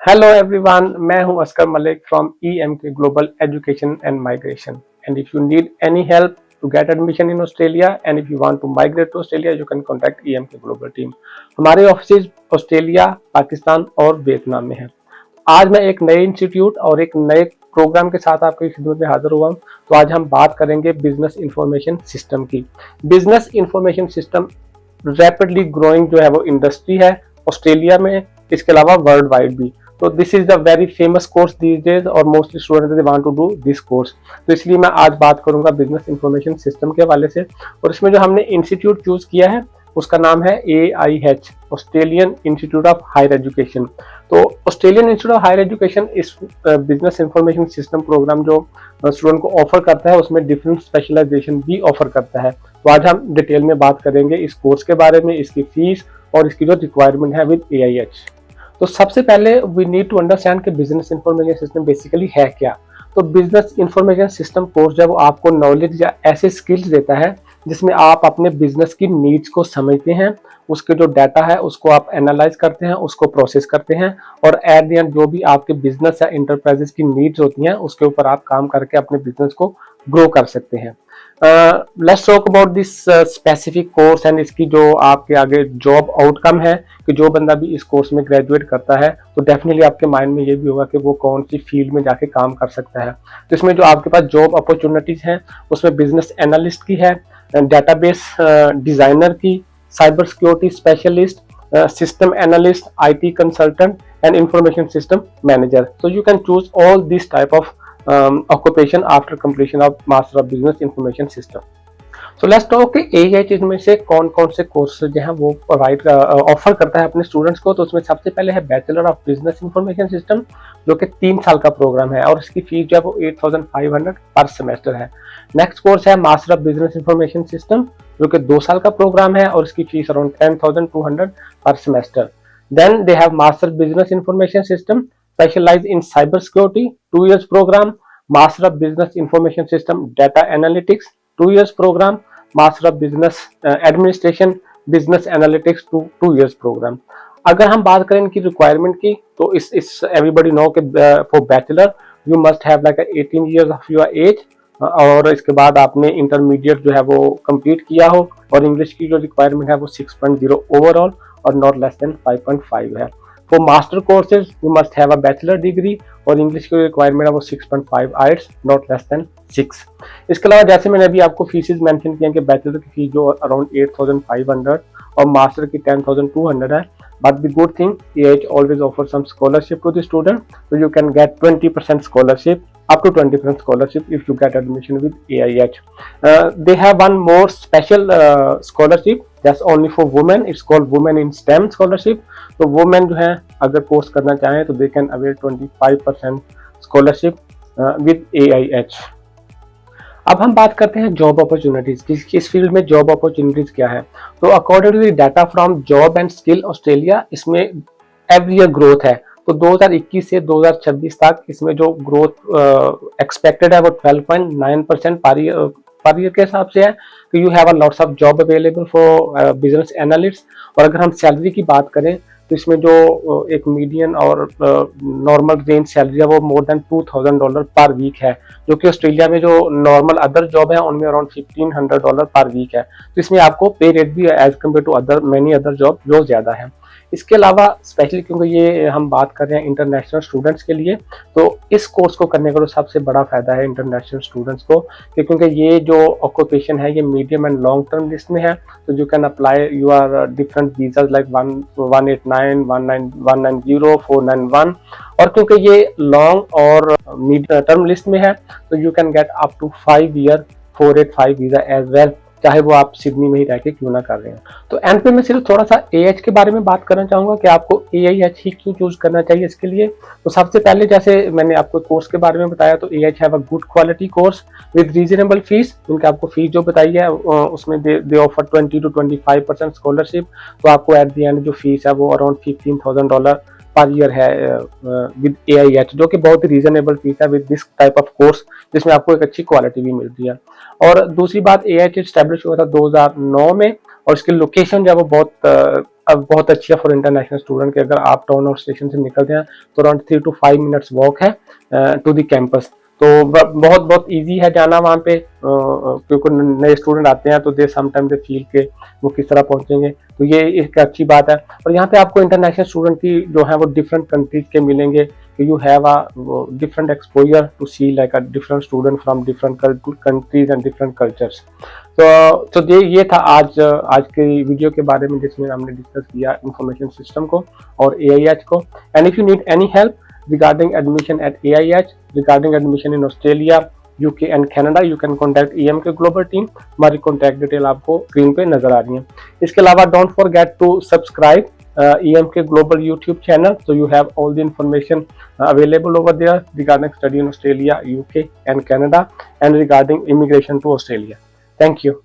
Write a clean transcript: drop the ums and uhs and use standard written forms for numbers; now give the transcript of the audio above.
Hello everyone, मैं हूं Oscar Malik from EMK Global Education and Migration. And if you need any help to get admission in Australia and if you want to migrate to Australia, you can contact EMK Global team. हमारे office Australia, Pakistan और Vietnam में है। आज मैं एक नए institute और एक नए प्रोग्राम के साथ आपकी खिदमत में हाजिर हुआ हूं। तो आज हम बात करेंगे बिजनेस इंफॉर्मेशन सिस्टम की। Business information system rapidly growing जो है वो इंडस्ट्री है ऑस्ट्रेलिया में, इसके अलावा वर्ल्ड वाइड भी। तो this is the very famous course these days और mostly students they want to do this course. तो इसलिए मैं आज बात करूंगा बिजनेस इंफॉर्मेशन सिस्टम के हवाले से। और इसमें जो हमने इंस्टीट्यूट चूज किया है उसका नाम है AIH, Australian institute of higher education. तो Australian institute of higher education इस बिजनेस इंफॉर्मेशन सिस्टम प्रोग्राम जो स्टूडेंट को ऑफर करता है उसमें डिफरेंट स्पेशलाइजेशन भी ऑफर करता है। तो आज हम डिटेल में बात करेंगे इस कोर्स के बारे में, इसकी फीस और इसकी जो रिक्वायरमेंट है विद AIH। तो सबसे पहले वी नीड टू अंडरस्टैंड कि बिजनेस इंफॉर्मेशन सिस्टम बेसिकली है क्या। तो बिजनेस इंफॉर्मेशन सिस्टम कोर्स जब आपको नॉलेज या ऐसे स्किल्स देता है जिसमें आप अपने बिजनेस की नीड्स को समझते हैं, उसके जो डाटा है उसको आप एनालाइज करते हैं, उसको प्रोसेस करते हैं और एट द एंड जो भी आपके बिजनेस या इंटरप्राइजेस की नीड्स होती हैं उसके ऊपर आप काम करके अपने बिजनेस को ग्रो कर सकते हैं। Let's talk about this specific course and इसकी जो आपके आगे जॉब आउटकम है कि जो बंदा भी इस कोर्स में ग्रेजुएट करता है तो डेफिनेटली आपके माइंड में ये भी होगा कि वो कौन सी फील्ड में जाके काम कर सकता है। तो इसमें जो आपके पास जॉब अपॉर्चुनिटीज हैं उसमें बिजनेस एनालिस्ट की है, डेटाबेस डिजाइनर की, cyber security specialist, system analyst, IT consultant, and information system manager. So you can choose all these type of occupation after completion of Master of Business Information System. So let's talk कि AIH में से कौन कौन से courses जो हैं वो provide offer करता है अपने स्टूडेंट्स को। तो उसमें सबसे पहले है bachelor of business information system जो कि 3 साल का प्रोग्राम है और इसकी फीस जो है वो 8500 पर सेमेस्टर है। नेक्स्ट कोर्स है master of business information system जो कि 2 साल का प्रोग्राम है और इसकी fees around 10200 per semester. Then they have master business information system specialize in cyber security 2 years program, master of business information system data analytics 2 years program, master of business administration business analytics 2 years program. अगर हम बात करें इनकी requirement की तो इस everybody know के for bachelor you must have like 18 years of your age और इसके बाद आपने इंटरमीडिएट जो है वो कंप्लीट किया हो और इंग्लिश की जो रिक्वायरमेंट है वो 6.0 ओवरऑल और नॉट लेस देन 5.5 है। For master courses you must have a bachelor degree और इंग्लिश की रिक्वायरमेंट है वो 6.5 IELTS नॉट लेस देन 6। इसके अलावा जैसे मैंने अभी आपको फीसेस मेंशन किया कि बैचलर की फीस जो अराउंड 8500 और मास्टर की 10200 है। But the good thing, AIH always offers some scholarship to the student, so you can get 20% scholarship, up to 20% scholarship if you get admission with AIH. They have one more special scholarship that's only for women. It's called Women in STEM scholarship. तो women जो हैं अगर course करना चाहें तो they can avail 25% scholarship with AIH. अब हम बात करते हैं जॉब अपॉर्चुनिटीज की, किस फील्ड में जॉब अपॉर्चुनिटीज क्या है। तो according to the data from job and skill Australia इसमें एवरी ईयर ग्रोथ है। तो 2021 से 2026 तक इसमें जो ग्रोथ एक्सपेक्टेड है वो 12.9% पर ईयर के हिसाब से है। तो you have a lots of job available for business analyst. और अगर हम सैलरी की बात करें तो इसमें जो एक मीडियन और नॉर्मल रेंज सैलरी है वो मोर देन $2000 पर वीक है, जो कि ऑस्ट्रेलिया में जो नॉर्मल अदर जॉब है उनमें अराउंड $1500 पर वीक है। तो इसमें आपको पे रेट भी as compare to other many other job जो ज़्यादा है। इसके अलावा स्पेशली क्योंकि ये हम बात कर रहे हैं इंटरनेशनल स्टूडेंट्स के लिए, तो इस कोर्स को करने का तो सबसे बड़ा फायदा है इंटरनेशनल स्टूडेंट्स को क्योंकि ये जो ऑक्यूपेशन है ये medium and long term list में है। तो you can apply your different visas like 189, 190, 491 और क्योंकि ये लॉन्ग और मीडियम टर्म लिस्ट में है तो you can get up to 5 year 485 visa as well, चाहे वो आप सिडनी में ही रह के क्यों ना कर रहे हैं। तो एंड पे मैं सिर्फ थोड़ा सा AIH के बारे में बात करना चाहूंगा कि आपको AIH ही क्यों चूज करना चाहिए इसके लिए। तो सबसे पहले जैसे मैंने आपको कोर्स के बारे में बताया तो AIH have a good quality course with reasonable fees. उनके आपको फीस जो बताई है उसमें दे ऑफर 20 to 25% स्कॉलरशिप। तो आपको एट द एंड जो फीस है वो अराउंड $15000 पर ईयर है विद AIH, जो कि बहुत ही रीजनेबल फीस है with this type of course जिसमें आपको एक अच्छी क्वालिटी भी मिलती है। और दूसरी बात AIH स्टैब्लिश हुआ था 2009 में और इसकी लोकेशन जो है वो अब बहुत अच्छी है फॉर इंटरनेशनल स्टूडेंट के। अगर आप टाउन और स्टेशन से निकलते हैं तो अराउंड 3 to 5 मिनट्स वॉक है टू द कैंपस। तो बहुत बहुत इजी है जाना वहाँ पे, क्योंकि नए स्टूडेंट आते हैं तो दे समटाइम दे फील के वो किस तरह पहुंचेंगे, तो ये एक अच्छी बात है। और यहाँ पे आपको इंटरनेशनल स्टूडेंट की जो है वो डिफरेंट कंट्रीज के मिलेंगे, you have a different exposure to see like a different student from different countries and different cultures. तो ये था आज के वीडियो के बारे में, जिसमें हमने डिस्कस किया इंफॉर्मेशन सिस्टम को और AIH को। And if you need any help regarding admission at AIH, regarding admission in Australia, UK and Canada, you can contact EMK Global Team। हमारी कॉन्टैक्ट डिटेल आपको स्क्रीन पे नजर आ रही है। इसके अलावा don't forget to subscribe EMK Global YouTube channel, so you have all the information available over there regarding study in Australia, UK and Canada, and regarding immigration to Australia. Thank you.